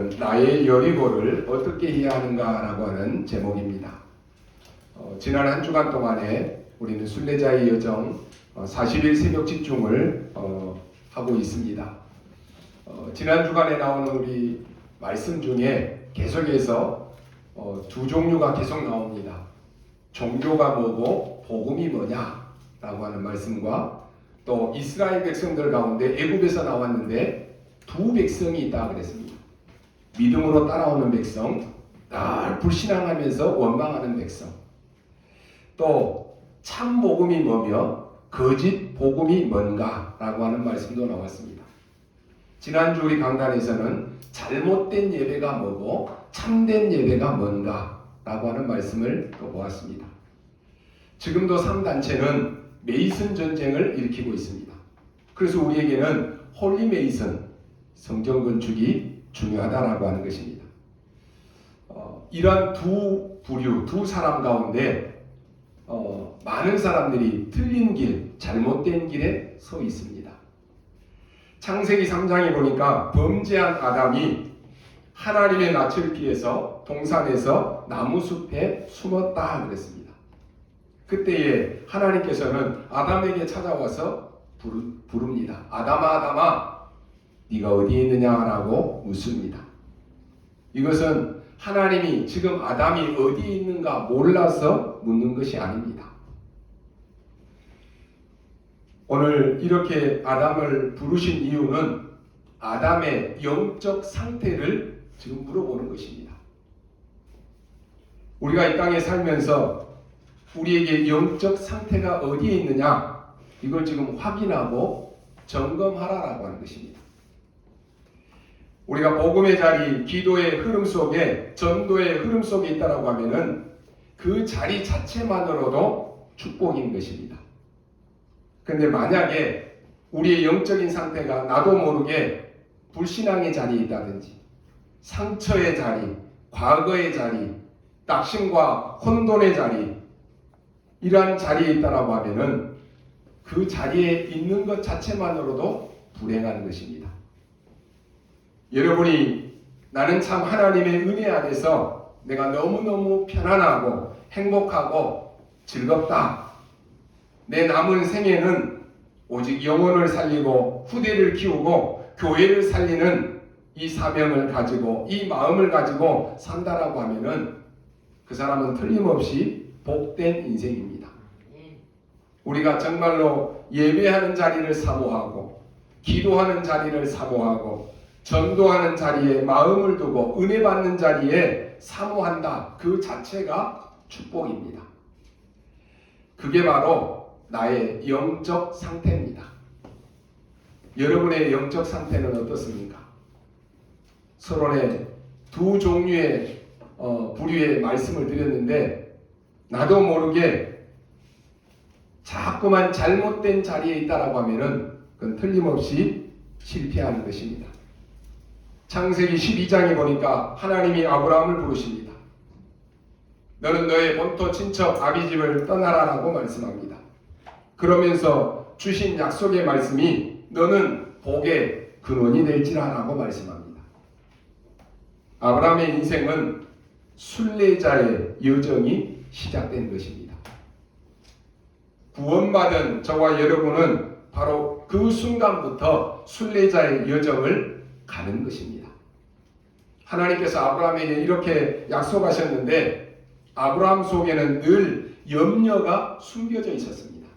오늘은 나의 여리고를 어떻게 해야 하는가라고 하는 제목입니다. 지난 한 주간 동안에 우리는 순례자의 여정 40일 새벽 집중을 하고 있습니다. 지난 주간에 나오는 우리 말씀 중에 계속해서 두 종류가 계속 나옵니다. 종교가 뭐고 복음이 뭐냐라고 하는 말씀과 또 이스라엘 백성들 가운데 애굽에서 나왔는데 두 백성이 있다 그랬습니다. 믿음으로 따라오는 백성, 날 불신앙하면서 원망하는 백성. 또 참 복음이 뭐며 거짓 복음이 뭔가라고 하는 말씀도 나왔습니다. 지난주 우리 강단에서는 잘못된 예배가 뭐고 참된 예배가 뭔가라고 하는 말씀을 또 보았습니다. 지금도 3단체는 메이슨 전쟁을 일으키고 있습니다. 그래서 우리에게는 홀리 메이슨, 성전 건축이 중요하다라고 하는 것입니다. 이러한 두 부류, 두 사람 가운데 많은 사람들이 틀린 길, 잘못된 길에 서 있습니다. 창세기 3장에 보니까 범죄한 아담이 하나님의 낯을 피해서 동산에서 나무숲에 숨었다 그랬습니다. 그때에 하나님께서는 아담에게 찾아와서 부릅니다. 아담아 아담아 네가 어디에 있느냐라고 묻습니다. 이것은 하나님이 지금 아담이 어디에 있는가 몰라서 묻는 것이 아닙니다. 오늘 이렇게 아담을 부르신 이유는 아담의 영적 상태를 지금 물어보는 것입니다. 우리가 이 땅에 살면서 우리에게 영적 상태가 어디에 있느냐 이걸 지금 확인하고 점검하라라고 하는 것입니다. 우리가 복음의 자리, 기도의 흐름 속에, 전도의 흐름 속에 있다라고 하면은 그 자리 자체만으로도 축복인 것입니다. 그런데 만약에 우리의 영적인 상태가 나도 모르게 불신앙의 자리에 있다든지 상처의 자리, 과거의 자리, 낙심과 혼돈의 자리 이러한 자리에 있다라고 하면은 그 자리에 있는 것 자체만으로도 불행한 것입니다. 여러분이 나는 참 하나님의 은혜 안에서 내가 너무너무 편안하고 행복하고 즐겁다. 내 남은 생애는 오직 영혼을 살리고 후대를 키우고 교회를 살리는 이 사명을 가지고 이 마음을 가지고 산다라고 하면은 그 사람은 틀림없이 복된 인생입니다. 우리가 정말로 예배하는 자리를 사모하고 기도하는 자리를 사모하고 전도하는 자리에 마음을 두고 은혜 받는 자리에 사모한다. 그 자체가 축복입니다. 그게 바로 나의 영적 상태입니다. 여러분의 영적 상태는 어떻습니까? 서론에 두 종류의 부류의 말씀을 드렸는데 나도 모르게 자꾸만 잘못된 자리에 있다라고 하면은 그건 틀림없이 실패하는 것입니다. 창세기 12장에 보니까 하나님이 아브라함을 부르십니다. 너는 너의 본토 친척 아비집을 떠나라라고 말씀합니다. 그러면서 주신 약속의 말씀이 너는 복의 근원이 될지라라고 말씀합니다. 아브라함의 인생은 순례자의 여정이 시작된 것입니다. 구원받은 저와 여러분은 바로 그 순간부터 순례자의 여정을 가는 것입니다. 하나님께서 아브라함에게 이렇게 약속하셨는데 아브라함 속에는 늘 염려가 숨겨져 있었습니다.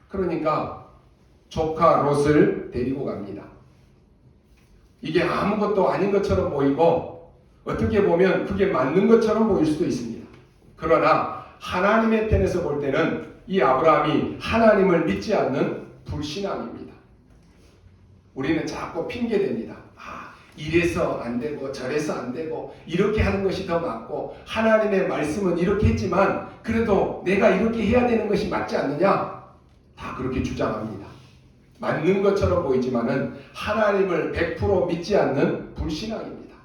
그러니까 조카 롯을 데리고 갑니다. 이게 아무것도 아닌 것처럼 보이고 어떻게 보면 그게 맞는 것처럼 보일 수도 있습니다. 그러나 하나님의 편에서 볼 때는 이 아브라함이 하나님을 믿지 않는 불신앙입니다. 우리는 자꾸 핑계댑니다. 이래서 안 되고 저래서 안 되고 이렇게 하는 것이 더 맞고 하나님의 말씀은 이렇게 했지만 그래도 내가 이렇게 해야 되는 것이 맞지 않느냐? 다 그렇게 주장합니다. 맞는 것처럼 보이지만은 하나님을 100% 믿지 않는 불신앙입니다.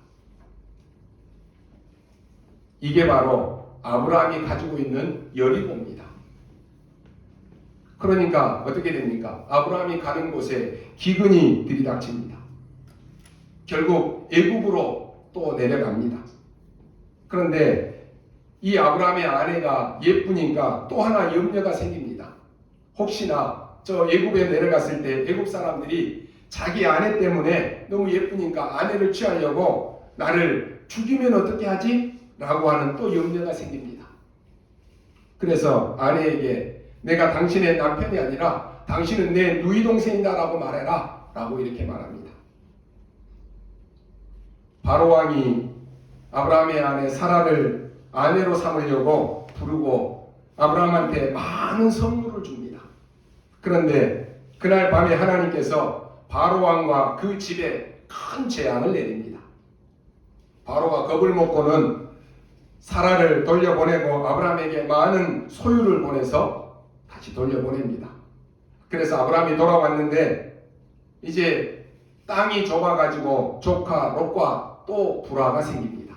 이게 바로 아브라함이 가지고 있는 여리고입니다. 그러니까 어떻게 됩니까? 아브라함이 가는 곳에 기근이 들이닥칩니다. 결국 애굽으로 또 내려갑니다. 그런데 이 아브라함의 아내가 예쁘니까 또 하나 염려가 생깁니다. 혹시나 저 애굽에 내려갔을 때 애굽 사람들이 자기 아내 때문에 너무 예쁘니까 아내를 취하려고 나를 죽이면 어떻게 하지? 라고 하는 또 염려가 생깁니다. 그래서 아내에게 내가 당신의 남편이 아니라 당신은 내 누이 동생이다 라고 말해라 라고 이렇게 말합니다. 바로왕이 아브라함의 아내 사라를 아내로 삼으려고 부르고 아브라함한테 많은 선물을 줍니다. 그런데 그날 밤에 하나님께서 바로왕과 그 집에 큰 재앙을 내립니다. 바로가 겁을 먹고는 사라를 돌려보내고 아브라함에게 많은 소유를 보내서 다시 돌려보냅니다. 그래서 아브라함이 돌아왔는데 이제 땅이 좁아가지고 조카 롯과 또 불화가 생깁니다.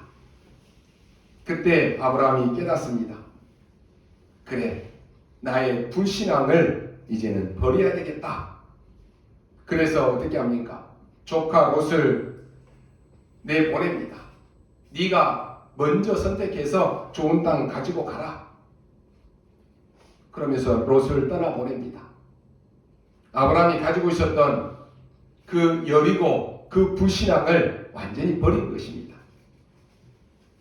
그때 아브라함이 깨닫습니다. 그래, 나의 불신앙을 이제는 버려야 되겠다. 그래서 어떻게 합니까? 조카 롯을 내보냅니다. 네가 먼저 선택해서 좋은 땅 가지고 가라. 그러면서 롯을 떠나보냅니다. 아브라함이 가지고 있었던 그 여리고 그 불신앙을 완전히 버린 것입니다.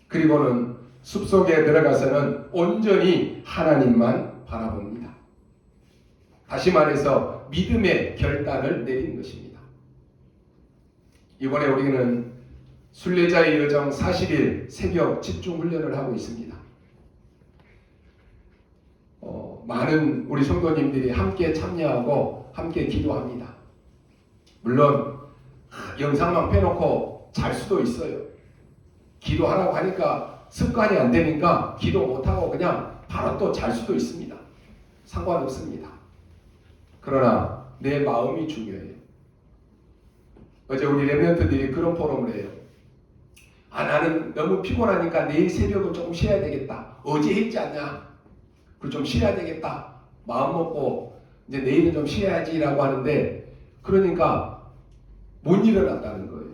그리고는 숲속에 들어가서는 온전히 하나님만 바라봅니다. 다시 말해서 믿음의 결단을 내린 것입니다. 이번에 우리는 순례자의 여정 40일 새벽 집중 훈련을 하고 있습니다. 많은 우리 성도님들이 함께 참여하고 함께 기도합니다. 물론 영상만 펴놓고 잘 수도 있어요. 기도하라고 하니까 습관이 안 되니까 기도 못하고 그냥 바로 또 잘 수도 있습니다. 상관없습니다. 그러나 내 마음이 중요해요. 어제 우리 렘넌트들이 그런 포럼을 해요. 나는 너무 피곤하니까 내일 새벽은 조금 쉬어야 되겠다. 어제 했지 않냐? 그걸 좀 쉬어야 되겠다. 마음 먹고 이제 내일은 좀 쉬어야지라고 하는데 그러니까 못 일어난다는 거예요.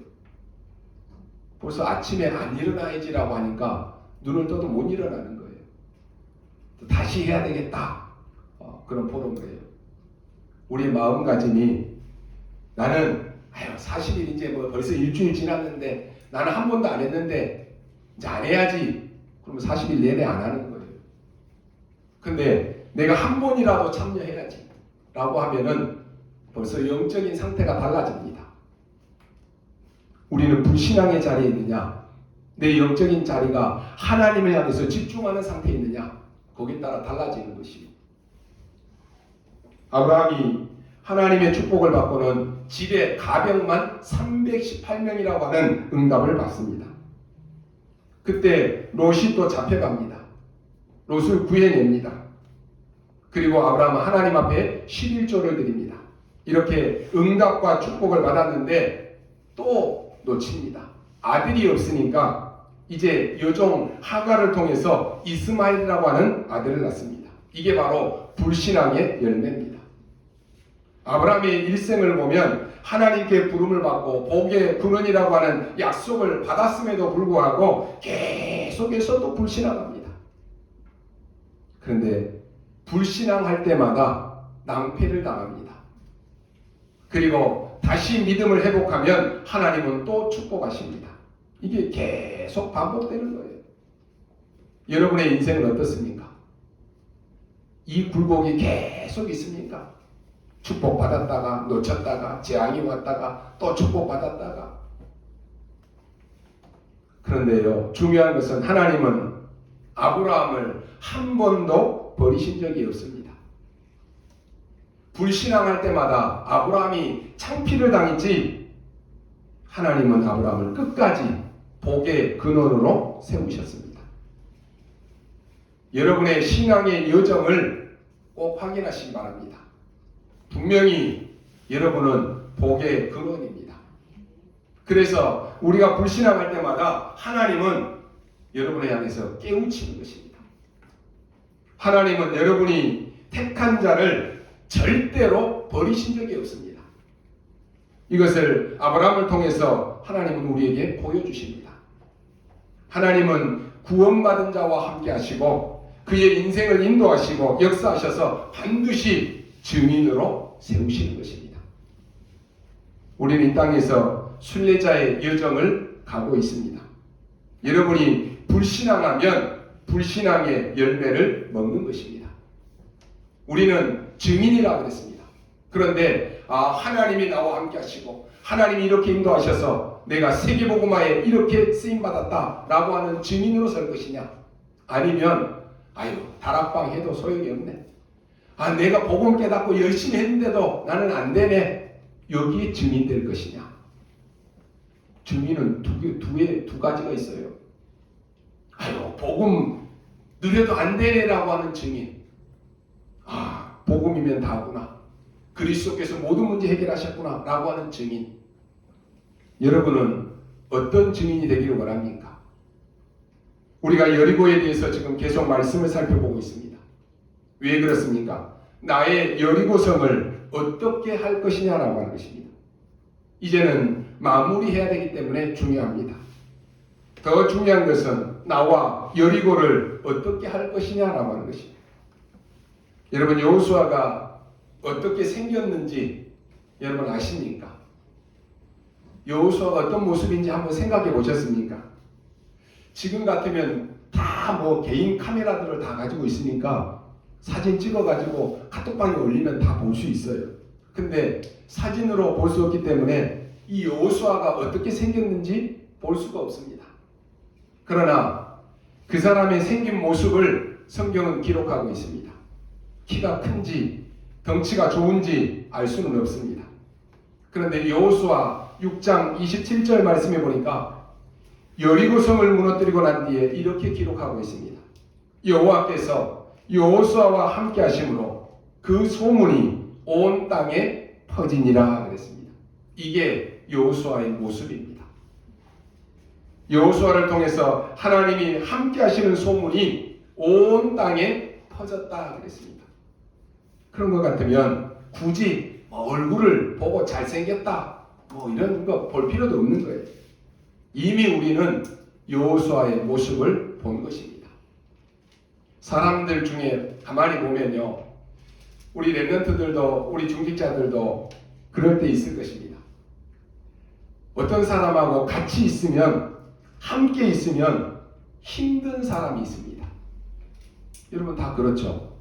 벌써 아침에 안 일어나야지라고 하니까 눈을 떠도 못 일어나는 거예요. 다시 해야 되겠다. 그런 포럼을 해요. 우리 마음가짐이 나는 40일 이제 뭐 벌써 일주일 지났는데 나는 한 번도 안 했는데 이제 안 해야지. 그러면 40일 내내 안 하는 거예요. 근데 내가 한 번이라도 참여해야지 라고 하면은 벌써 영적인 상태가 달라집니다. 우리는 불신앙의 자리에 있느냐, 내 영적인 자리가 하나님을 향해서 집중하는 상태에 있느냐, 거기에 따라 달라지는 것이에요. 아브라함이 하나님의 축복을 받고는 집에 가병만 318명이라고 하는 응답을 받습니다. 그때 롯이 또 잡혀갑니다. 롯을 구해냅니다. 그리고 아브라함은 하나님 앞에 11조를 드립니다. 이렇게 응답과 축복을 받았는데 또 놓칩니다. 아들이 없으니까 이제 여종 하갈을 통해서 이스마엘이라고 하는 아들을 낳습니다. 이게 바로 불신앙의 열매입니다. 아브라함의 일생을 보면 하나님께 부름을 받고 복의 근원이라고 하는 약속을 받았음에도 불구하고 계속해서 또 불신앙합니다. 그런데 불신앙할 때마다 낭패를 당합니다. 그리고 다시 믿음을 회복하면 하나님은 또 축복하십니다. 이게 계속 반복되는 거예요. 여러분의 인생은 어떻습니까? 이 굴곡이 계속 있습니까? 축복받았다가 놓쳤다가 재앙이 왔다가 또 축복받았다가. 그런데요, 중요한 것은 하나님은 아브라함을 한 번도 버리신 적이 없습니다. 불신앙할 때마다 아브라함이 창피를 당했지 하나님은 아브라함을 끝까지 복의 근원으로 세우셨습니다. 여러분의 신앙의 여정을 꼭 확인하시기 바랍니다. 분명히 여러분은 복의 근원입니다. 그래서 우리가 불신앙할 때마다 하나님은 여러분을 향해서 깨우치는 것입니다. 하나님은 여러분이 택한 자를 절대로 버리신 적이 없습니다. 이것을 아브라함을 통해서 하나님은 우리에게 보여주십니다. 하나님은 구원받은 자와 함께 하시고 그의 인생을 인도하시고 역사하셔서 반드시 증인으로 세우시는 것입니다. 우리는 이 땅에서 순례자의 여정을 가고 있습니다. 여러분이 불신앙하면 불신앙의 열매를 먹는 것입니다. 우리는 증인이라고 그랬습니다. 그런데 하나님이 나와 함께 하시고 하나님이 이렇게 인도하셔서 내가 세계복음화에 이렇게 쓰임받았다 라고 하는 증인으로 설 것이냐, 아니면 다락방 해도 소용이 없네, 내가 복음 깨닫고 열심히 했는데도 나는 안 되네, 여기에 증인 될 것이냐. 증인은 두 가지가 있어요. 복음 누려도 안 되네라고 하는 증인, 복음이면 다구나, 그리스도께서 모든 문제 해결하셨구나 라고 하는 증인. 여러분은 어떤 증인이 되기를 원합니까? 우리가 여리고에 대해서 지금 계속 말씀을 살펴보고 있습니다. 왜 그렇습니까? 나의 여리고성을 어떻게 할 것이냐라고 하는 것입니다. 이제는 마무리해야 되기 때문에 중요합니다. 더 중요한 것은 나와 여리고를 어떻게 할 것이냐라고 하는 것입니다. 여러분, 여호수아가 어떻게 생겼는지 여러분 아십니까? 여호수아가 어떤 모습인지 한번 생각해 보셨습니까? 지금 같으면 다 개인 카메라들을 다 가지고 있으니까 사진 찍어가지고 카톡방에 올리면 다 볼 수 있어요. 근데 사진으로 볼 수 없기 때문에 이 여호수아가 어떻게 생겼는지 볼 수가 없습니다. 그러나 그 사람의 생긴 모습을 성경은 기록하고 있습니다. 키가 큰지 덩치가 좋은지 알 수는 없습니다. 그런데 여호수아 6장 27절 말씀해 보니까 여리고성을 무너뜨리고 난 뒤에 이렇게 기록하고 있습니다. 여호와께서 여호수아와 함께 하심으로 그 소문이 온 땅에 퍼지니라 그랬습니다. 이게 여호수아의 모습입니다. 여호수아를 통해서 하나님이 함께 하시는 소문이 온 땅에 퍼졌다 그랬습니다. 그런 것 같으면 굳이 얼굴을 보고 잘생겼다 이런 거 볼 필요도 없는 거예요. 이미 우리는 여호수아의 모습을 본 것입니다. 사람들 중에 가만히 보면요, 우리 렘넌트들도 우리 중직자들도 그럴 때 있을 것입니다. 어떤 사람하고 같이 있으면, 함께 있으면 힘든 사람이 있습니다. 여러분 다 그렇죠?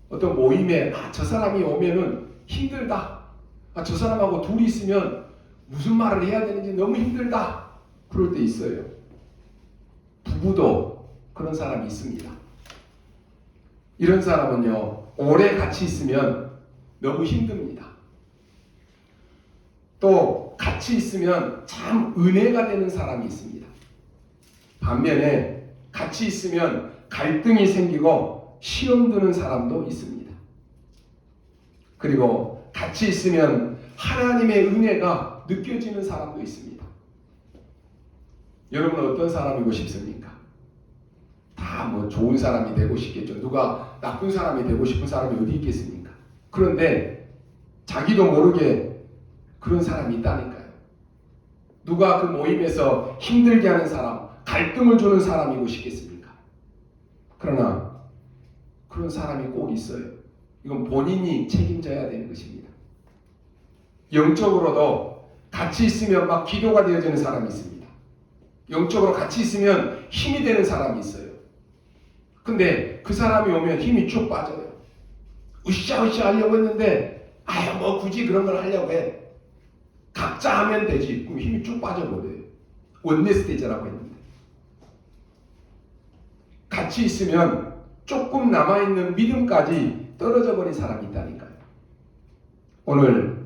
어떤 모임에 저 사람이 오면은 힘들다, 저 사람하고 둘이 있으면 무슨 말을 해야 되는지 너무 힘들다, 그럴 때 있어요. 부부도 그런 사람이 있습니다. 이런 사람은요, 오래 같이 있으면 너무 힘듭니다. 또 같이 있으면 참 은혜가 되는 사람이 있습니다. 반면에 같이 있으면 갈등이 생기고 시험 드는 사람도 있습니다. 그리고 같이 있으면 하나님의 은혜가 느껴지는 사람도 있습니다. 여러분은 어떤 사람이고 싶습니까? 다 좋은 사람이 되고 싶겠죠. 누가 나쁜 사람이 되고 싶은 사람이 어디 있겠습니까? 그런데 자기도 모르게 그런 사람이 있다니까요. 누가 그 모임에서 힘들게 하는 사람, 갈등을 주는 사람이고 싶겠습니까? 그러나 그런 사람이 꼭 있어요. 이건 본인이 책임져야 되는 것입니다. 영적으로도 같이 있으면 막 기도가 되어지는 사람이 있습니다. 영적으로 같이 있으면 힘이 되는 사람이 있어요. 근데 그 사람이 오면 힘이 쭉 빠져요. 으쌰으쌰 하려고 했는데 굳이 그런 걸 하려고 해. 각자 하면 되지. 그럼 힘이 쭉 빠져버려요. 원네스 대자라고 했는데. 같이 있으면 조금 남아있는 믿음까지 떨어져 버린 사람이 있다니까요. 오늘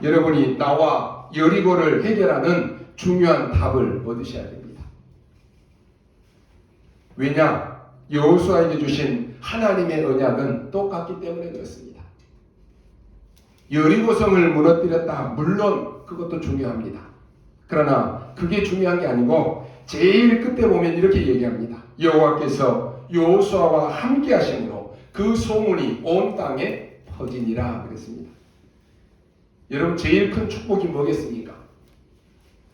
여러분이 나와 여리고를 해결하는 중요한 답을 얻으셔야 됩니다. 왜냐? 여호수아에게 주신 하나님의 언약은 똑같기 때문에 그렇습니다. 여리고성을 무너뜨렸다. 물론 그것도 중요합니다. 그러나 그게 중요한 게 아니고 제일 끝에 보면 이렇게 얘기합니다. 여호와께서 여호수아와 함께 하심으로 그 소문이 온 땅에 퍼지니라 그랬습니다. 여러분, 제일 큰 축복이 뭐겠습니까?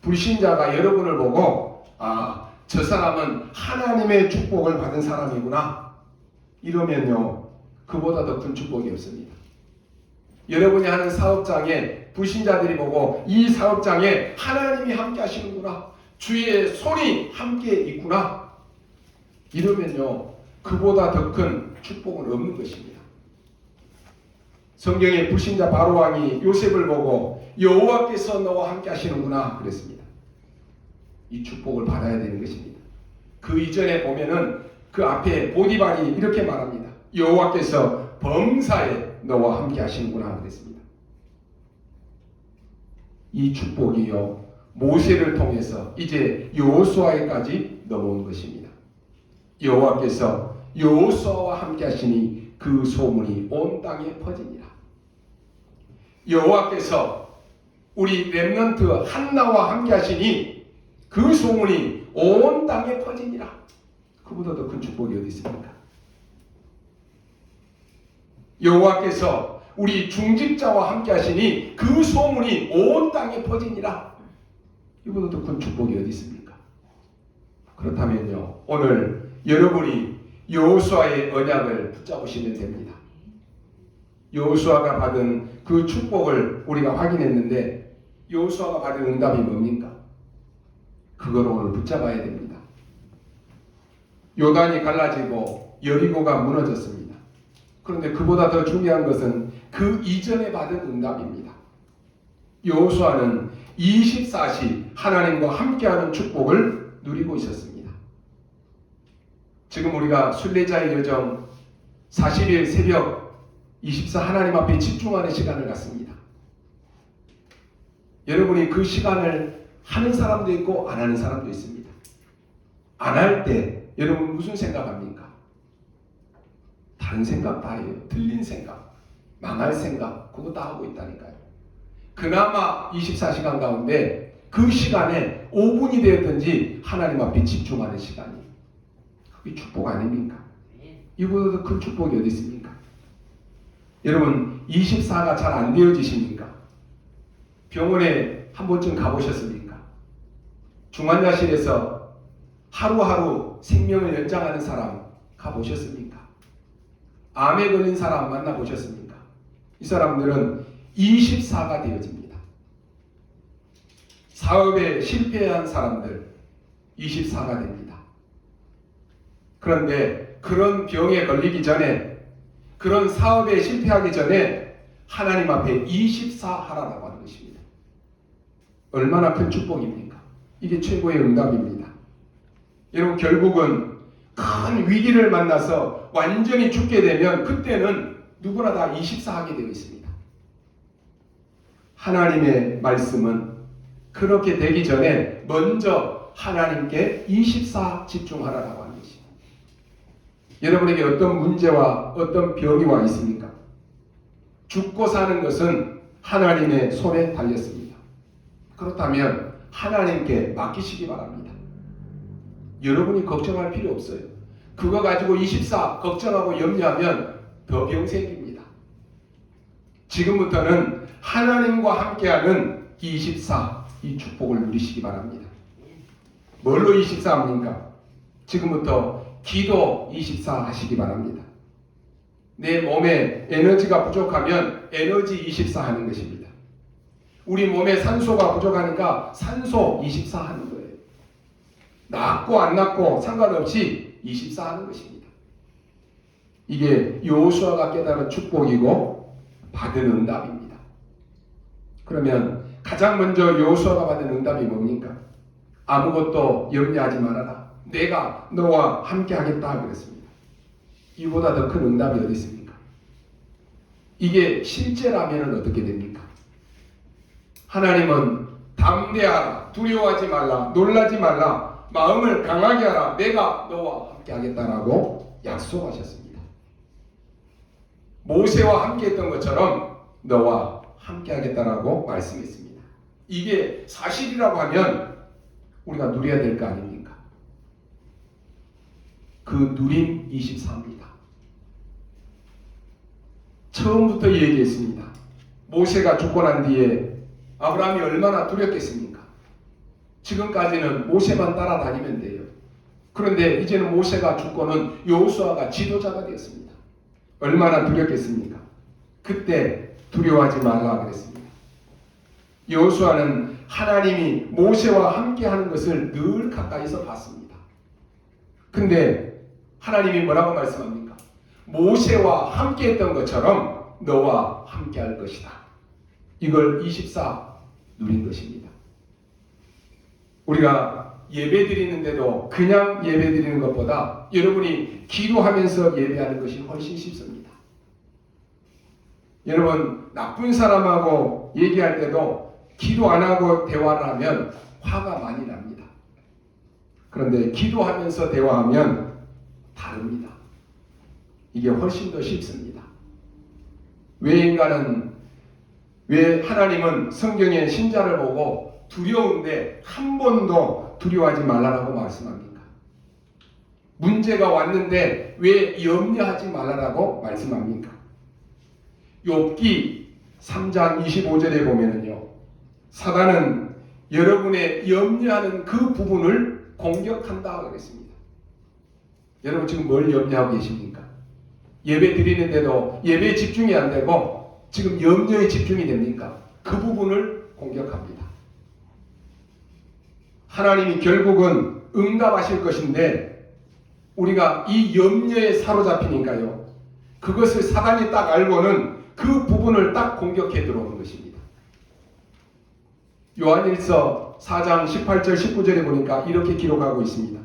불신자가 여러분을 보고 저 사람은 하나님의 축복을 받은 사람이구나 이러면요 그보다 더 큰 축복이 없습니다. 여러분이 하는 사업장에 불신자들이 보고 이 사업장에 하나님이 함께 하시는구나, 주의 손이 함께 있구나 이러면요 그보다 더 큰 축복은 없는 것입니다. 성경에 불신자 바로왕이 요셉을 보고 여호와께서 너와 함께 하시는구나 그랬습니다. 이 축복을 받아야 되는 것입니다. 그 이전에 보면은 그 앞에 보디발이 이렇게 말합니다. 여호와께서 범사에 너와 함께 하시는구나 그랬습니다. 이 축복이요 모세를 통해서 이제 여호수아에까지 넘어온 것입니다. 여호와께서 여호수아와 함께 하시니 그 소문이 온 땅에 퍼지니라. 여호와께서 우리 렘넌트 한나와 함께 하시니 그 소문이 온 땅에 퍼지니라. 그보다 더 큰 축복이 어디 있습니까? 여호와께서 우리 중직자와 함께 하시니 그 소문이 온 땅에 퍼지니라. 이보다 더 큰 축복이 어디 있습니까? 그렇다면요 오늘 여러분이 여호수아의 언약을 붙잡으시면 됩니다. 여호수아가 받은 그 축복을 우리가 확인했는데 여호수아가 받은 응답이 뭡니까? 그걸 오늘 붙잡아야 됩니다. 요단이 갈라지고 여리고가 무너졌습니다. 그런데 그보다 더 중요한 것은 그 이전에 받은 응답입니다. 여호수아는 24시 하나님과 함께하는 축복을 누리고 있었습니다. 지금 우리가 순례자의 여정 40일 새벽 24 하나님 앞에 집중하는 시간을 갖습니다. 여러분이 그 시간을 하는 사람도 있고 안 하는 사람도 있습니다. 안 할 때 여러분 무슨 생각합니까? 다른 생각 다 해요. 틀린 생각, 망할 생각, 그거 다 하고 있다니까요. 그나마 24시간 가운데 그 시간에 5분이 되었든지 하나님 앞에 집중하는 시간이 그게 축복 아닙니까? 이보다 더 큰 축복이 어디 있습니까? 여러분 24가 잘 안 되어지십니까? 병원에 한 번쯤 가보셨습니까? 중환자실에서 하루하루 생명을 연장하는 사람 가보셨습니까? 암에 걸린 사람 만나보셨습니까? 이 사람들은 24가 되어집니다. 사업에 실패한 사람들 24가 됩니다. 그런데 그런 병에 걸리기 전에, 그런 사업에 실패하기 전에 하나님 앞에 24 하라라고 하는 것입니다. 얼마나 큰 축복입니까? 이게 최고의 응답입니다. 여러분 결국은 큰 위기를 만나서 완전히 죽게 되면 그때는 누구나 다 24 하게 되어 있습니다. 하나님의 말씀은 그렇게 되기 전에 먼저 하나님께 24 집중하라고 하는 것입니다. 여러분에게 어떤 문제와 어떤 병이 와 있습니까? 죽고 사는 것은 하나님의 손에 달렸습니다. 그렇다면 하나님께 맡기시기 바랍니다. 여러분이 걱정할 필요 없어요. 그거 가지고 24 걱정하고 염려하면 더 병 생깁니다. 지금부터는 하나님과 함께하는 24 이 축복을 누리시기 바랍니다. 뭘로 24입니까? 지금부터 기도 24 하시기 바랍니다. 내 몸에 에너지가 부족하면 에너지 24 하는 것입니다. 우리 몸에 산소가 부족하니까 산소 24 하는 거예요. 낫고 안 낫고 상관없이 24 하는 것입니다. 이게 여호수아가 깨달은 축복이고 받은 응답입니다. 그러면 가장 먼저 여호수아가 받은 응답이 뭡니까? 아무것도 염려하지 말아라. 내가 너와 함께 하겠다 그랬습니다. 이보다 더 큰 응답이 어디 있습니까? 이게 실제라면 어떻게 됩니까? 하나님은 담대하라, 두려워하지 말라, 놀라지 말라, 마음을 강하게 하라, 내가 너와 함께 하겠다라고 약속하셨습니다. 모세와 함께 했던 것처럼 너와 함께 하겠다라고 말씀했습니다. 이게 사실이라고 하면 우리가 누려야 될 거 아닙니까? 그 누림 24입니다. 처음부터 얘기했습니다. 모세가 죽고 난 뒤에 아브라함이 얼마나 두렵겠습니까? 지금까지는 모세만 따라다니면 돼요. 그런데 이제는 모세가 죽고는 여호수아가 지도자가 되었습니다. 얼마나 두렵겠습니까? 그때 두려워하지 말라 그랬습니다. 여호수아는 하나님이 모세와 함께 하는 것을 늘 가까이서 봤습니다. 근데 하나님이 뭐라고 말씀합니까? 모세와 함께 했던 것처럼 너와 함께 할 것이다. 이걸 24 누린 것입니다. 우리가 예배 드리는데도 그냥 예배 드리는 것보다 여러분이 기도하면서 예배하는 것이 훨씬 쉽습니다. 여러분, 나쁜 사람하고 얘기할 때도 기도 안 하고 대화를 하면 화가 많이 납니다. 그런데 기도하면서 대화하면 다릅니다. 이게 훨씬 더 쉽습니다. 왜 하나님은 성경의 신자를 보고 두려운데 한 번도 두려워하지 말라라고 말씀합니까? 문제가 왔는데 왜 염려하지 말라라고 말씀합니까? 욥기 3장 25절에 보면은요, 사단은 여러분의 염려하는 그 부분을 공격한다 그랬습니다. 여러분 지금 뭘 염려하고 계십니까? 예배 드리는데도 예배에 집중이 안 되고 지금 염려에 집중이 됩니까? 그 부분을 공격합니다. 하나님이 결국은 응답하실 것인데 우리가 이 염려에 사로잡히니까요, 그것을 사단이 딱 알고는 그 부분을 딱 공격해 들어오는 것입니다. 요한일서 4장 18절 19절에 보니까 이렇게 기록하고 있습니다.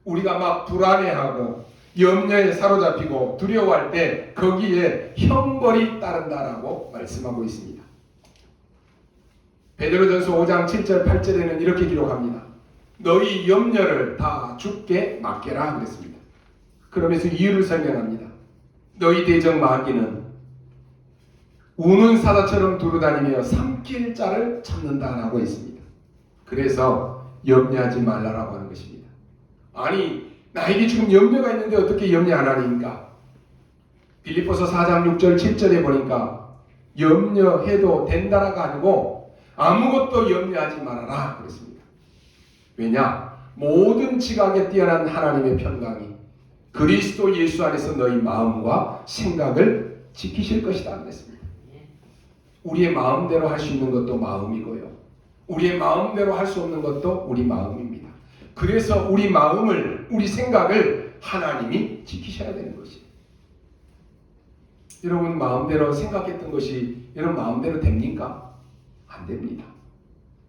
우리가 막 불안해하고 염려에 사로잡히고 두려워할 때 거기에 형벌이 따른다라고 말씀하고 있습니다. 베드로전서 5장 7절 8절에는 이렇게 기록합니다. 너희 염려를 다 주께 맡겨라 그랬습니다. 그러면서 이유를 설명합니다. 너희 대적 마귀는 우는 사자처럼 두루다니며 삼킬 자를 찾는다라고 했습니다. 그래서 염려하지 말라라고 하는 것입니다. 아니, 나에게 지금 염려가 있는데 어떻게 염려 안 하니까? 빌립보서 4장 6절 7절에 보니까 염려해도 된다라가 아니고 아무것도 염려하지 말아라 그랬습니다. 왜냐? 모든 지각에 뛰어난 하나님의 평강이 그리스도 예수 안에서 너희 마음과 생각을 지키실 것이다 그랬습니다. 우리의 마음대로 할 수 있는 것도 마음이고요, 우리의 마음대로 할 수 없는 것도 우리 마음입니다. 그래서 우리 마음을, 우리 생각을 하나님이 지키셔야 되는 것이에요. 여러분 마음대로 생각했던 것이 여러분 마음대로 됩니까? 안 됩니다.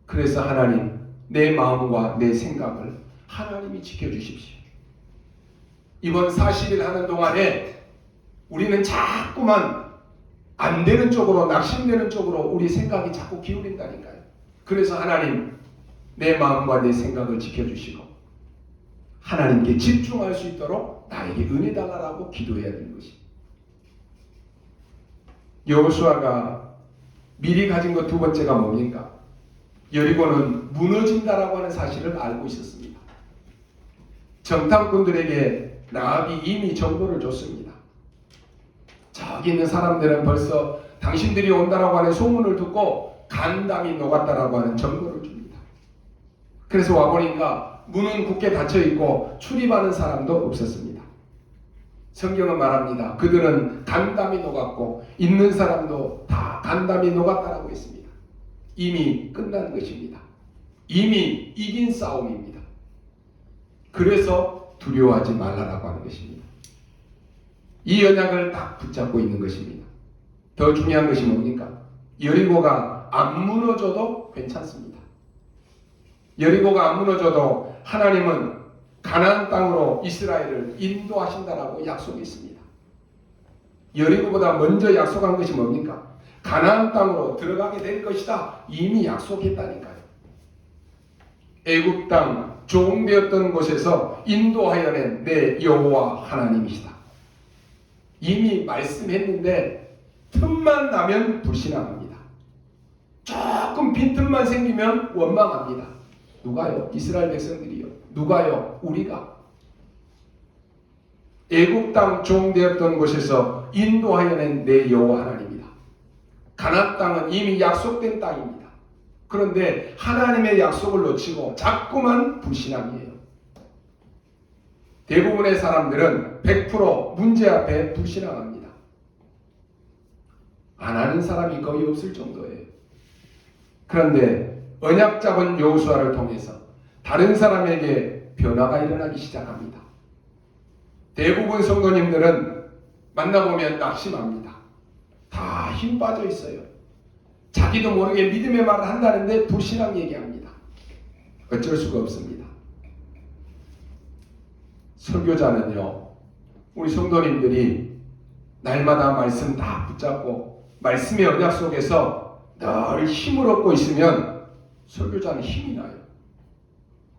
그래서 하나님, 내 마음과 내 생각을 하나님이 지켜주십시오. 이번 40일 하는 동안에 우리는 자꾸만 안 되는 쪽으로, 낙심되는 쪽으로 우리 생각이 자꾸 기울인다니까요. 그래서 하나님, 내 마음과 내 생각을 지켜주시고 하나님께 집중할 수 있도록 나에게 은혜 달라라고 기도해야 되는 것입니다. 여호수아가 미리 가진 것 두 번째가 뭡니까? 여리고는 무너진다라고 하는 사실을 알고 있었습니다. 정탐꾼들에게 라합이 이미 정보를 줬습니다. 저기 있는 사람들은 벌써 당신들이 온다라고 하는 소문을 듣고 간담이 녹았다라고 하는 정보를 줍니다. 그래서 와보니까 문은 굳게 닫혀있고 출입하는 사람도 없었습니다. 성경은 말합니다. 그들은 간담이 녹았고 있는 사람도 다 간담이 녹았다라고 했습니다. 이미 끝난 것입니다. 이미 이긴 싸움입니다. 그래서 두려워하지 말라라고 하는 것입니다. 이 언약을 딱 붙잡고 있는 것입니다. 더 중요한 것이 뭡니까? 여리고가 안 무너져도 괜찮습니다. 여리고가 안 무너져도 하나님은 가나안 땅으로 이스라엘을 인도하신다라고 약속했습니다. 여리고보다 먼저 약속한 것이 뭡니까? 가나안 땅으로 들어가게 될 것이다. 이미 약속했다니까요. 애굽 땅 종되었던 곳에서 인도하여 낸 내 여호와 하나님이시다. 이미 말씀했는데 틈만 나면 불신앙합니다. 조금 빈틈만 생기면 원망합니다. 누가요? 이스라엘 백성들이요. 누가요? 우리가. 애굽 땅 종되었던 곳에서 인도하여 낸 내 여호와 하나님이다. 가나안 땅은 이미 약속된 땅입니다. 그런데 하나님의 약속을 놓치고 자꾸만 불신앙이에요. 대부분의 사람들은 100% 문제 앞에 불신앙합니다. 안 하는 사람이 거의 없을 정도예요. 그런데 언약 잡은 여호수아를 통해서 다른 사람에게 변화가 일어나기 시작합니다. 대부분 성도님들은 만나보면 낙심합니다. 다 힘 빠져 있어요. 자기도 모르게 믿음의 말을 한다는데 불신앙 얘기합니다. 어쩔 수가 없습니다. 설교자는요, 우리 성도님들이 날마다 말씀 다 붙잡고 말씀의 언약 속에서 늘 힘을 얻고 있으면 설교자는 힘이 나요.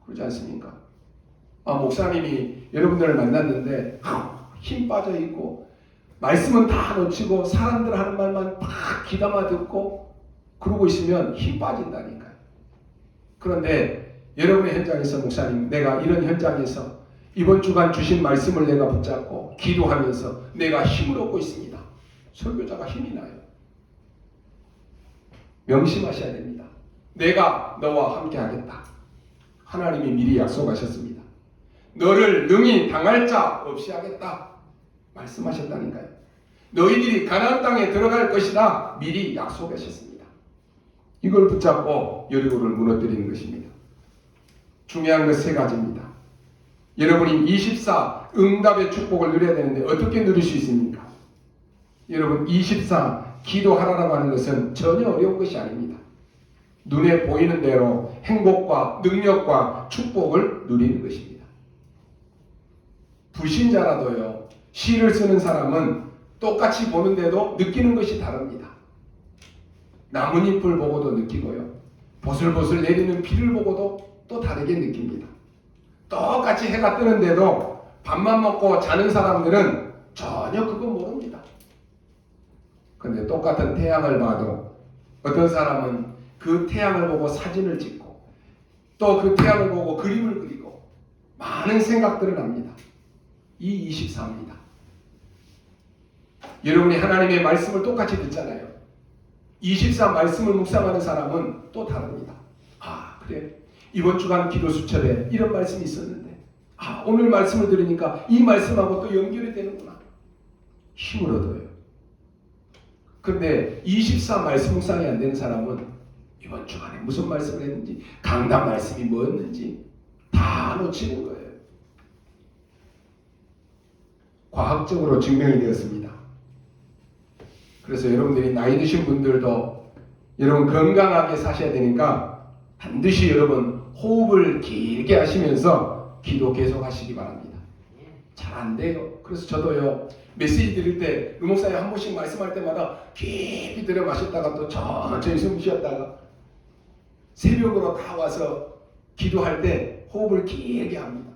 그렇지 않습니까? 목사님이 여러분들을 만났는데 힘 빠져 있고 말씀은 다 놓치고 사람들 하는 말만 막 귀담아 듣고 그러고 있으면 힘 빠진다니까요. 그런데 여러분의 현장에서 목사님, 내가 이런 현장에서 이번 주간 주신 말씀을 내가 붙잡고 기도하면서 내가 힘을 얻고 있습니다. 설교자가 힘이 나요. 명심하셔야 됩니다. 내가 너와 함께 하겠다. 하나님이 미리 약속하셨습니다. 너를 능히 당할 자 없이 하겠다. 말씀하셨다니까요. 너희들이 가나안 땅에 들어갈 것이다. 미리 약속하셨습니다. 이걸 붙잡고 여리고를 무너뜨리는 것입니다. 중요한 것 세 가지입니다. 여러분이 24 응답의 축복을 누려야 되는데 어떻게 누릴 수 있습니까? 여러분 24 기도하라고 하는 것은 전혀 어려운 것이 아닙니다. 눈에 보이는 대로 행복과 능력과 축복을 누리는 것입니다. 불신자라도요, 시를 쓰는 사람은 똑같이 보는데도 느끼는 것이 다릅니다. 나뭇잎을 보고도 느끼고요, 보슬보슬 내리는 비를 보고도 또 다르게 느낍니다. 똑같이 해가 뜨는데도 밥만 먹고 자는 사람들은 전혀 그거 모릅니다. 그런데 똑같은 태양을 봐도 어떤 사람은 그 태양을 보고 사진을 찍고 또 그 태양을 보고 그림을 그리고 많은 생각들을 합니다. 이 24입니다. 여러분이 하나님의 말씀을 똑같이 듣잖아요. 24 말씀을 묵상하는 사람은 또 다릅니다. 그래, 이번 주간 기도 수첩에 이런 말씀이 있었는데 오늘 말씀을 들으니까 이 말씀하고 또 연결이 되는구나. 힘을 얻어요. 그런데 24 말씀 묵상이 안 되는 사람은 이번 주간에 무슨 말씀을 했는지, 강단 말씀이 뭐였는지 다 놓치는 거예요. 과학적으로 증명이 되었습니다. 그래서 여러분들이 나이 드신 분들도 여러분 건강하게 사셔야 되니까 반드시 여러분 호흡을 길게 하시면서 기도 계속 하시기 바랍니다. 잘 안 돼요. 그래서 저도요, 메시지 드릴 때 의목사님 한 번씩 말씀할 때마다 깊이 들여 마셨다가 또 천천히 숨 쉬었다가 새벽으로 다 와서 기도할 때 호흡을 길게 합니다.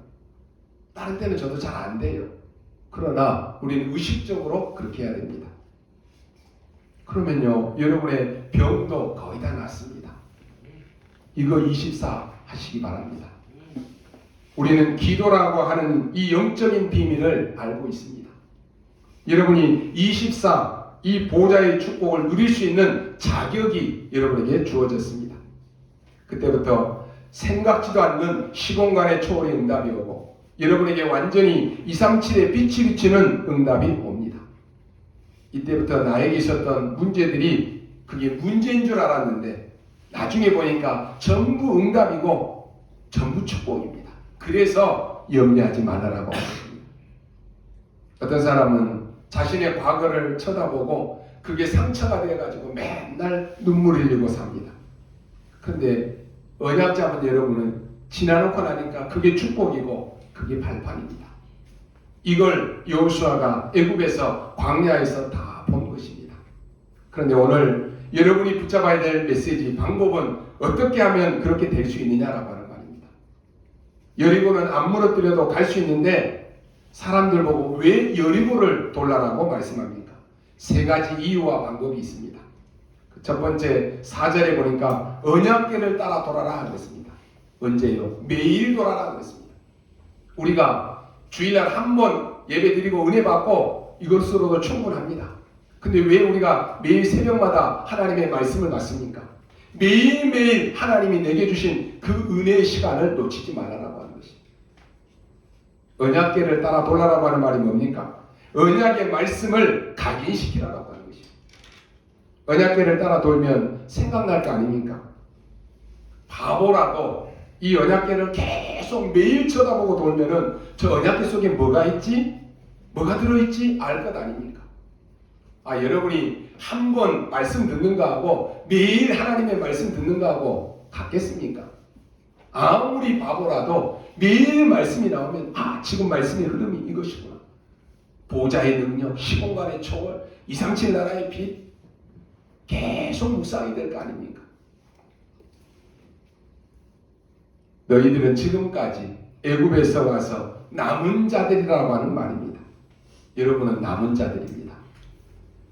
다른 때는 저도 잘 안 돼요. 그러나 우리는 의식적으로 그렇게 해야 됩니다. 그러면요, 여러분의 병도 거의 다 낫습니다. 이거 24 하시기 바랍니다. 우리는 기도라고 하는 이 영적인 비밀을 알고 있습니다. 여러분이 24 이 보좌의 축복을 누릴 수 있는 자격이 여러분에게 주어졌습니다. 그때부터 생각지도 않는 시공간의 초월의 응답이 오고 여러분에게 완전히 237의 빛이 비치는 응답이 옵니다. 이때부터 나에게 있었던 문제들이 그게 문제인 줄 알았는데 나중에 보니까 전부 응답이고 전부 축복입니다. 그래서 염려하지 말아라고 하십니다. 어떤 사람은 자신의 과거를 쳐다보고 그게 상처가 되어가지고 맨날 눈물 흘리고 삽니다. 그런데 언약 잡은 여러분은 지나놓고 나니까 그게 축복이고 그게 발판입니다. 이걸 여호수아가 애굽에서 광야에서 다 본 것입니다. 그런데 오늘 여러분이 붙잡아야 될 메시지 방법은 어떻게 하면 그렇게 될 수 있느냐라고 하는 말입니다. 여리고는 안 무너뜨려도 갈 수 있는데 사람들 보고 왜 여리고를 돌라라고 말씀합니까? 세 가지 이유와 방법이 있습니다. 첫 번째 4절에 보니까 언약궤를 따라 돌아라 하겠습니다. 언제요? 매일 돌아라 하겠습니다. 우리가 주일날 한 번 예배 드리고 은혜 받고 이것으로도 충분합니다. 근데 왜 우리가 매일 새벽마다 하나님의 말씀을 받습니까? 매일매일 하나님이 내게 주신 그 은혜의 시간을 놓치지 말라라고 하는 것입니다. 언약궤를 따라 돌아라고 하는 말이 뭡니까? 언약의 말씀을 각인시키라고 하는 것입니다. 언약궤를 따라 돌면 생각날 거 아닙니까? 바보라도 이 언약궤를 계속 매일 쳐다보고 돌면은 저 언약궤 속에 뭐가 있지? 뭐가 들어있지? 알 것 아닙니까? 여러분이 한 번 말씀 듣는 거하고 매일 하나님의 말씀 듣는 거하고 같겠습니까? 아무리 바보라도 매일 말씀이 나오면 지금 말씀의 흐름이 이것이구나. 보좌의 능력, 시공간의 초월, 이상칠 나라의 빛 계속 묵상이 될 거 아닙니까? 너희들은 지금까지 애굽에서 와서 남은 자들이라고 하는 말입니다. 여러분은 남은 자들입니다.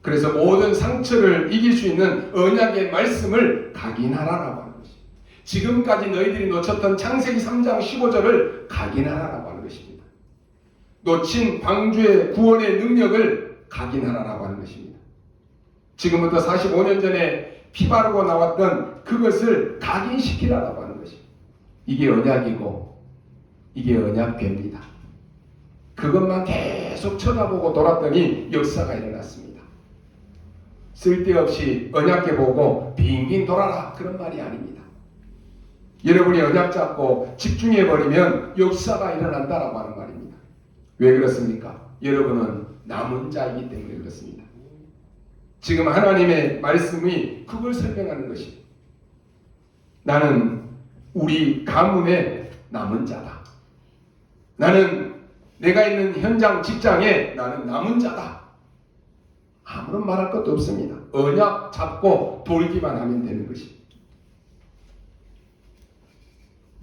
그래서 모든 상처를 이길 수 있는 언약의 말씀을 각인하라라고 하는 것입니다. 지금까지 너희들이 놓쳤던 창세기 3장 15절을 각인하라라고 하는 것입니다. 놓친 방주의 구원의 능력을 각인하라라고 하는 것입니다. 지금부터 45년 전에 피 바르고 나왔던 그것을 각인시키라라고 하는 것입니다. 이게 언약이고 이게 언약궤입니다. 그것만 계속 쳐다보고 돌았더니 역사가 일어났습니다. 쓸데없이 언약궤 보고 빙빙 돌아라 그런 말이 아닙니다. 여러분이 언약 잡고 집중해버리면 역사가 일어난다라고 하는 말입니다. 왜 그렇습니까? 여러분은 남은 자이기 때문에 그렇습니다. 지금 하나님의 말씀이 그걸 설명하는 것입니다. 나는 우리 가문의 남은 자다. 나는 내가 있는 현장 직장에 나는 남은 자다. 아무런 말할 것도 없습니다. 언약 잡고 돌기만 하면 되는 것입니다.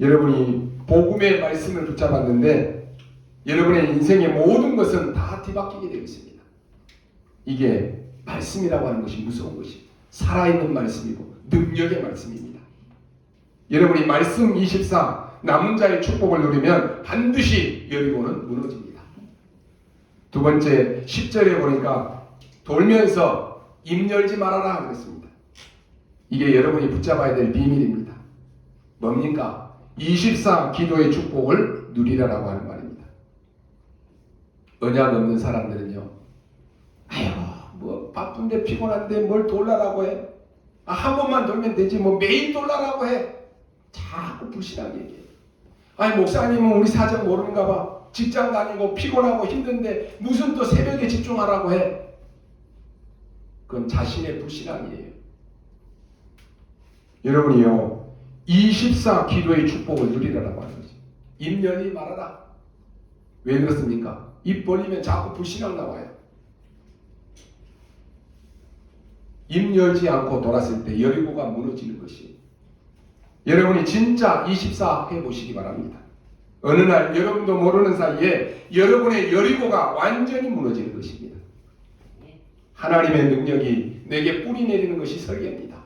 여러분이 복음의 말씀을 붙잡았는데 여러분의 인생의 모든 것은 다 뒤바뀌게 되어 있습니다. 이게 말씀이라고 하는 것이 무서운 것이 살아있는 말씀이고 능력의 말씀입니다. 여러분이 말씀 24 남은 자의 축복을 누리면 반드시 여리고는 무너집니다. 두 번째 10절에 보니까 돌면서 입 열지 말아라 그랬습니다. 이게 여러분이 붙잡아야 될 비밀입니다. 뭡니까? 24 기도의 축복을 누리라라고 하는 말입니다. 언약 없는 사람들은요, 뭐 바쁜데 피곤한데 뭘 돌라라고 해? 한 번만 돌면 되지 뭐 매일 돌라라고 해? 자꾸 불신하게 얘기해. 목사님은 우리 사정 모르는가 봐. 직장 다니고 피곤하고 힘든데 무슨 또 새벽에 집중하라고 해? 그건 자신의 불신앙이에요. 여러분이요 24 기도의 축복을 누리라고 하는 거지. 입 열지 말아라. 왜 그렇습니까? 입 벌리면 자꾸 불신앙 나와요. 입 열지 않고 돌았을 때 여리고가 무너지는 것이. 여러분이 진짜 24 해보시기 바랍니다. 어느 날 여러분도 모르는 사이에 여러분의 여리고가 완전히 무너지는 것입니다. 하나님의 능력이 내게 뿌리 내리는 것이 설계입니다.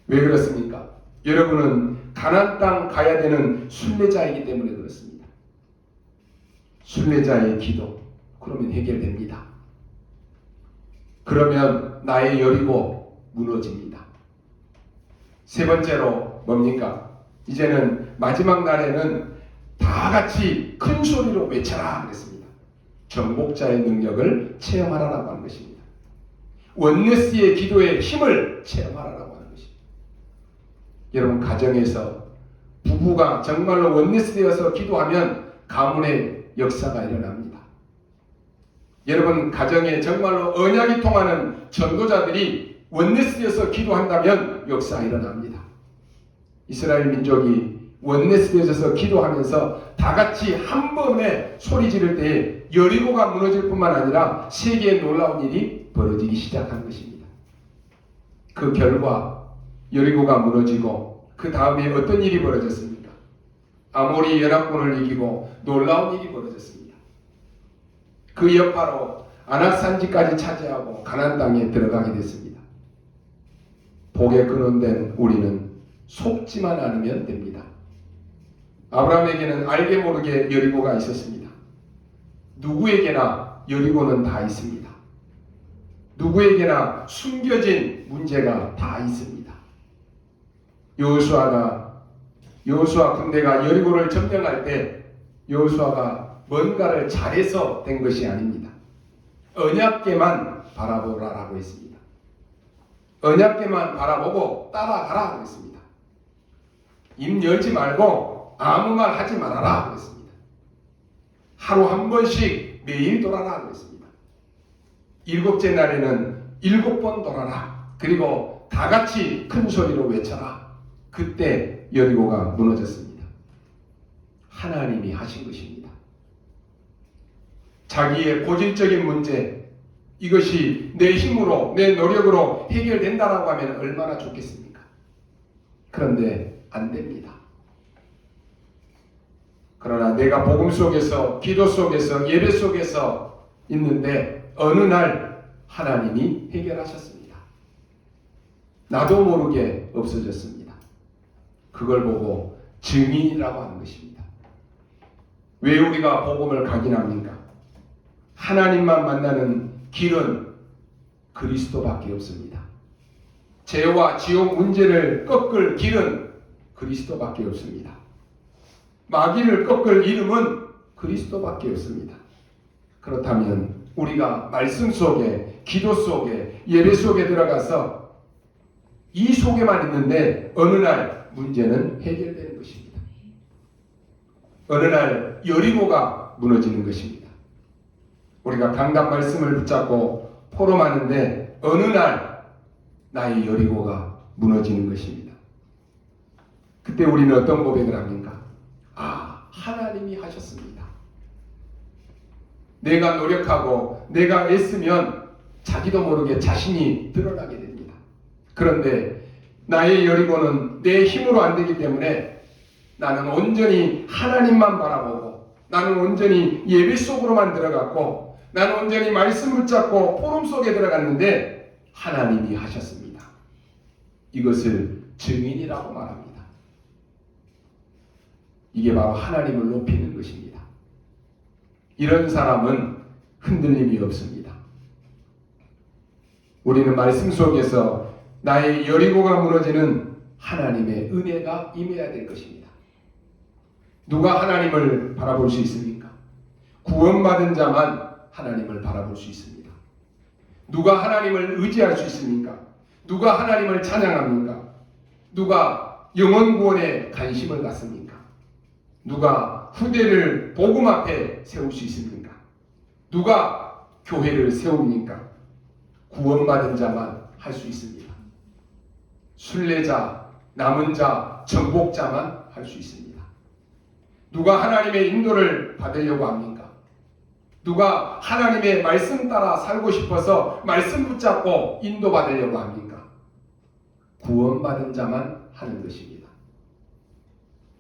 왜 그렇습니까? 여러분은 가나안 땅 가야 되는 순례자이기 때문에 그렇습니다. 순례자의 기도 그러면 해결됩니다. 그러면 나의 여리고 무너집니다. 세 번째로 뭡니까? 이제는 마지막 날에는 다 같이 큰 소리로 외쳐라 그랬습니다. 정복자의 능력을 체험하라고 하는 것입니다. 원네스의 기도의 힘을 체험하라고 하는 것입니다. 여러분 가정에서 부부가 정말로 원네스 되어서 기도하면 가문의 역사가 일어납니다. 여러분 가정에 정말로 언약이 통하는 전도자들이 원네스 되어서 기도한다면 역사가 일어납니다. 이스라엘 민족이 원네스 되어서 기도하면서 다 같이 한 번에 소리 지를 때에 여리고가 무너질 뿐만 아니라 세계에 놀라운 일이 벌어지기 시작한 것입니다. 그 결과 여리고가 무너지고 그 다음에 어떤 일이 벌어졌습니까? 아모리 연합군을 이기고 놀라운 일이 벌어졌습니다. 그 여파로 아낙산지까지 차지하고 가나안 땅에 들어가게 됐습니다. 복에 근원된 우리는 속지만 않으면 됩니다. 아브라함에게는 알게 모르게 여리고가 있었습니다. 누구에게나 여리고는 다 있습니다. 누구에게나 숨겨진 문제가 다 있습니다. 여호수아 군대가 여리고를 점령할 때 여호수아가 뭔가를 잘해서 된 것이 아닙니다. 언약궤만 바라보라라고 했습니다. 언약궤만 바라보고 따라가라고 했습니다. 입 열지 말고 아무 말 하지 말아라 그랬습니다. 하루 한 번씩 매일 돌아라 그랬습니다. 7째 날에는 7번 돌아라. 그리고 다 같이 큰 소리로 외쳐라. 그때 여리고가 무너졌습니다. 하나님이 하신 것입니다. 자기의 고질적인 문제, 이것이 내 힘으로 내 노력으로 해결된다라고 하면 얼마나 좋겠습니까? 그런데 안 됩니다. 그러나 내가 복음 속에서, 기도 속에서, 예배 속에서 있는데 어느 날 하나님이 해결하셨습니다. 나도 모르게 없어졌습니다. 그걸 보고 증인이라고 하는 것입니다. 왜 우리가 복음을 각인합니까? 하나님만 만나는 길은 그리스도밖에 없습니다. 죄와 지옥 문제를 꺾을 길은 그리스도밖에 없습니다. 마귀를 꺾을 이름은 그리스도밖에 없습니다. 그렇다면 우리가 말씀 속에, 기도 속에, 예배 속에 들어가서 이 속에만 있는데 어느 날 문제는 해결되는 것입니다. 어느 날 여리고가 무너지는 것입니다. 우리가 강단 말씀을 붙잡고 포럼하는데 어느 날 나의 여리고가 무너지는 것입니다. 그때 우리는 어떤 고백을 합니까? 하나님이 하셨습니다. 내가 노력하고 내가 애쓰면 자기도 모르게 자신이 드러나게 됩니다. 그런데 나의 여리고는 내 힘으로 안 되기 때문에 나는 온전히 하나님만 바라보고 나는 온전히 예배 속으로만 들어갔고 나는 온전히 말씀 붙잡고 포럼 속에 들어갔는데 하나님이 하셨습니다. 이것을 증인이라고 말합니다. 이게 바로 하나님을 높이는 것입니다. 이런 사람은 흔들림이 없습니다. 우리는 말씀 속에서 나의 여리고가 무너지는 하나님의 은혜가 임해야 될 것입니다. 누가 하나님을 바라볼 수 있습니까? 구원받은 자만 하나님을 바라볼 수 있습니다. 누가 하나님을 의지할 수 있습니까? 누가 하나님을 찬양합니까? 누가 영혼 구원에 관심을 갖습니까? 누가 후대를 복음 앞에 세울 수 있습니까? 누가 교회를 세웁니까? 구원받은 자만 할 수 있습니다. 순례자, 남은 자, 정복자만 할 수 있습니다. 누가 하나님의 인도를 받으려고 합니까? 누가 하나님의 말씀 따라 살고 싶어서 말씀 붙잡고 인도받으려고 합니까? 구원받은 자만 하는 것입니다.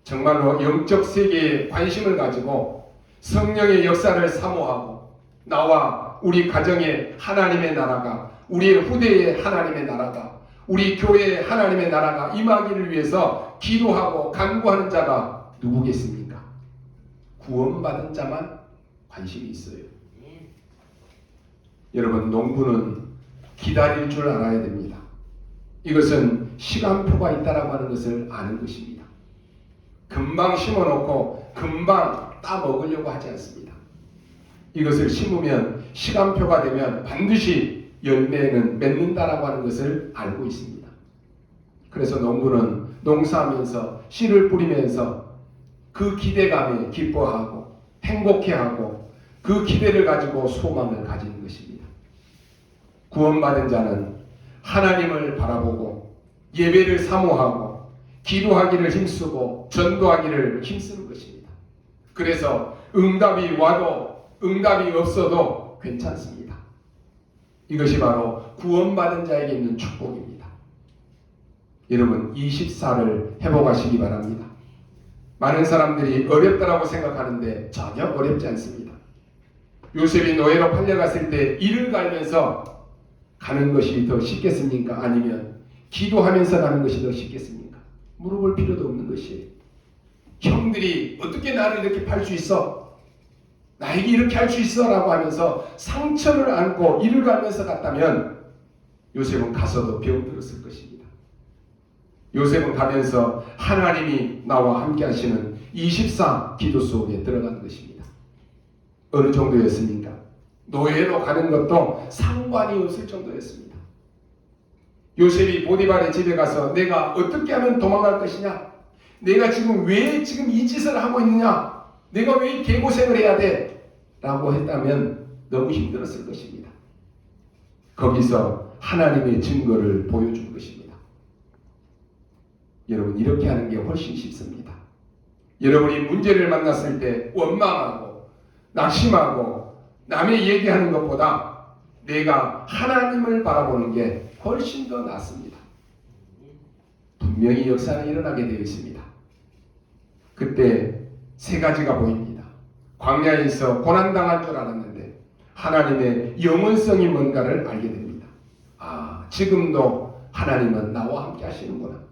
정말로 영적 세계에 관심을 가지고 성령의 역사를 사모하고 나와 우리 가정의 하나님의 나라가, 우리의 후대의 하나님의 나라가, 우리 교회의 하나님의 나라가 임하기를 위해서 기도하고 간구하는 자가 누구겠습니까? 구원받은 자만 관심이 있어요. 여러분, 농부는 기다릴 줄 알아야 됩니다. 이것은 시간표가 있다라고 하는 것을 아는 것입니다. 금방 심어놓고 금방 따먹으려고 하지 않습니다. 이것을 심으면 시간표가 되면 반드시 열매는 맺는다라고 하는 것을 알고 있습니다. 그래서 농부는 농사하면서 씨를 뿌리면서 그 기대감에 기뻐하고 행복해하고 그 기대를 가지고 소망을 가지는 것입니다. 구원받은 자는 하나님을 바라보고 예배를 사모하고 기도하기를 힘쓰고 전도하기를 힘쓰는 것입니다. 그래서 응답이 와도 응답이 없어도 괜찮습니다. 이것이 바로 구원받은 자에게 있는 축복입니다. 여러분, 24를 회복하시기 바랍니다. 많은 사람들이 어렵다라고 생각하는데 전혀 어렵지 않습니다. 요셉이 노예로 팔려갔을 때 이를 갈면서 가는 것이 더 쉽겠습니까? 아니면 기도하면서 가는 것이 더 쉽겠습니까? 물어볼 필요도 없는 것이에요. 형들이 어떻게 나를 이렇게 팔 수 있어? 나에게 이렇게 할 수 있어? 라고 하면서 상처를 안고 이를 갈면서 갔다면 요셉은 가서도 병들었을 것입니다. 요셉은 가면서 하나님이 나와 함께 하시는 24 기도 속에 들어간 것입니다. 어느 정도였습니까? 노예로 가는 것도 상관이 없을 정도였습니다. 요셉이 보디발의 집에 가서 내가 어떻게 하면 도망갈 것이냐? 내가 지금 왜 지금 이 짓을 하고 있느냐? 내가 왜 개고생을 해야 돼? 라고 했다면 너무 힘들었을 것입니다. 거기서 하나님의 증거를 보여준 것입니다. 여러분, 이렇게 하는 게 훨씬 쉽습니다. 여러분이 문제를 만났을 때 원망하고 낙심하고 남의 얘기하는 것보다 내가 하나님을 바라보는 게 훨씬 더 낫습니다. 분명히 역사는 일어나게 되어 있습니다. 그때 세 가지가 보입니다. 광야에서 고난당할 줄 알았는데 하나님의 영원성이 뭔가를 알게 됩니다. 아, 지금도 하나님은 나와 함께 하시는구나.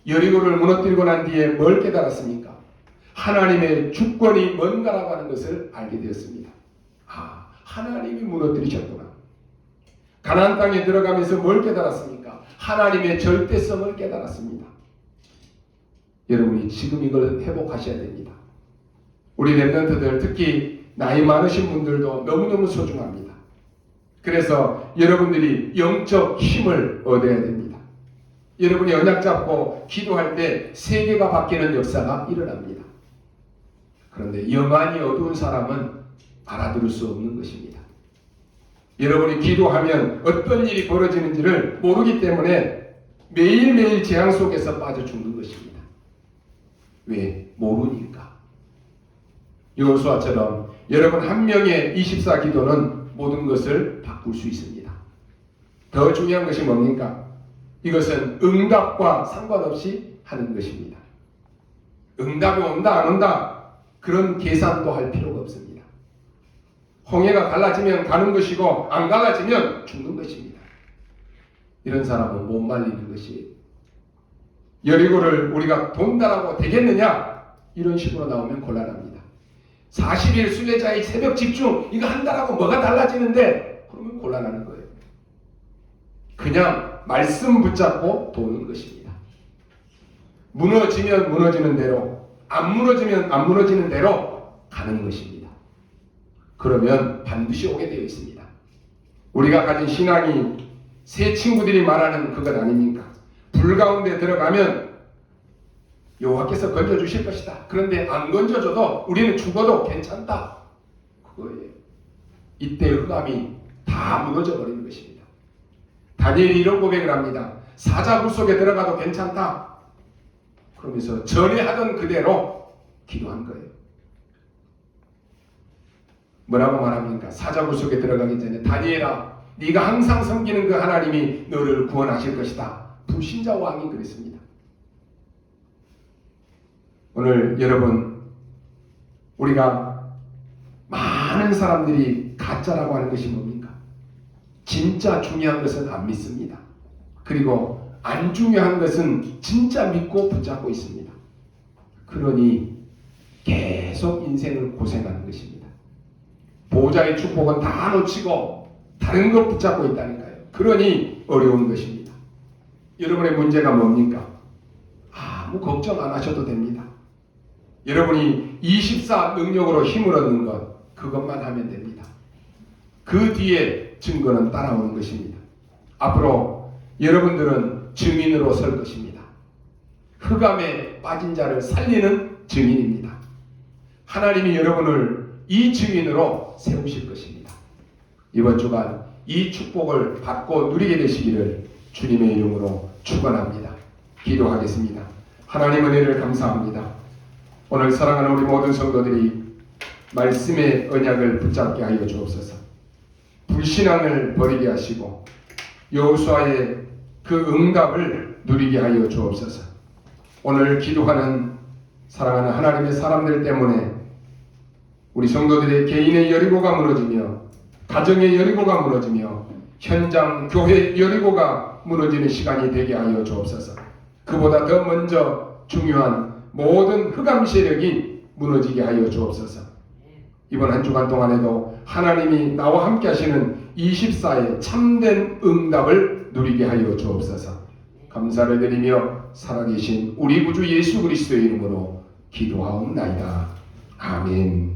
여리고를 무너뜨리고 난 뒤에 뭘 깨달았습니까? 하나님의 주권이 뭔가라고 하는 것을 알게 되었습니다. 아, 하나님이 무너뜨리셨구나. 가나안 땅에 들어가면서 뭘 깨달았습니까? 하나님의 절대성을 깨달았습니다. 여러분이 지금 이걸 회복하셔야 됩니다. 우리 랩런트들, 특히 나이 많으신 분들도 너무너무 소중합니다. 그래서 여러분들이 영적 힘을 얻어야 됩니다. 여러분이 언약 잡고 기도할 때 세계가 바뀌는 역사가 일어납니다. 그런데 영안이 어두운 사람은 알아들을 수 없는 것입니다. 여러분이 기도하면 어떤 일이 벌어지는지를 모르기 때문에 매일매일 재앙 속에서 빠져 죽는 것입니다. 왜? 모르니까. 여호수아처럼 여러분 한 명의 24 기도는 모든 것을 바꿀 수 있습니다. 더 중요한 것이 뭡니까? 이것은 응답과 상관없이 하는 것입니다. 응답이 온다 안 온다 그런 계산도 할 필요가 없습니다. 홍해가 갈라지면 가는 것이고 안 갈라지면 죽는 것입니다. 이런 사람은 못 말리는 것이에요. 여리고를 우리가 돈다라고 되겠느냐? 이런 식으로 나오면 곤란합니다. 40일 순례자의 새벽 집중 이거 한다라고 뭐가 달라지는데? 그러면 곤란하는 거예요. 그냥 말씀 붙잡고 도는 것입니다. 무너지면 무너지는 대로, 안 무너지면 안 무너지는 대로 가는 것입니다. 그러면 반드시 오게 되어 있습니다. 우리가 가진 신앙이 새 친구들이 말하는 그것 아닙니까? 불 가운데 들어가면 여호와께서 건져주실 것이다. 그런데 안 건져줘도 우리는 죽어도 괜찮다. 그거예요. 이때 흑암이 다 무너져 버리는 것입니다. 다니엘이 이런 고백을 합니다. 사자굴 속에 들어가도 괜찮다. 그러면서 전에 하던 그대로 기도한 거예요. 뭐라고 말합니까? 사자굴 속에 들어가기 전에 다니엘아, 네가 항상 섬기는 그 하나님이 너를 구원하실 것이다. 불신자 왕이 그랬습니다. 오늘 여러분, 우리가 많은 사람들이 가짜라고 하는 것이 뭡니까? 진짜 중요한 것은 안 믿습니다. 그리고 안 중요한 것은 진짜 믿고 붙잡고 있습니다. 그러니 계속 인생을 고생하는 것입니다. 보호자의 축복은 다 놓치고 다른 것 붙잡고 있다니까요. 그러니 어려운 것입니다. 여러분의 문제가 뭡니까? 아무 걱정 안 하셔도 됩니다. 여러분이 24 능력으로 힘을 얻는 것, 그것만 하면 됩니다. 그 뒤에 증거는 따라오는 것입니다. 앞으로 여러분들은 증인으로 설 것입니다. 흑암에 빠진 자를 살리는 증인입니다. 하나님이 여러분을 이 증인으로 세우실 것입니다. 이번 주간 이 축복을 받고 누리게 되시기를 주님의 이름으로 축원합니다. 기도하겠습니다. 하나님 은혜를 감사합니다. 오늘 사랑하는 우리 모든 성도들이 말씀의 언약을 붙잡게 하여 주옵소서. 불신앙을 버리게 하시고 여호수아의 그 응답을 누리게 하여 주옵소서. 오늘 기도하는 사랑하는 하나님의 사람들 때문에 우리 성도들의 개인의 여리고가 무너지며 가정의 여리고가 무너지며 현장 교회 여리고가 무너지는 시간이 되게 하여 주옵소서. 그보다 더 먼저 중요한 모든 흑암 세력이 무너지게 하여 주옵소서. 이번 한 주간 동안에도 하나님이 나와 함께 하시는 24의 참된 응답을 누리게 하여 주옵소서. 감사를 드리며 살아계신 우리 구주 예수 그리스도의 이름으로 기도하옵나이다. 아멘.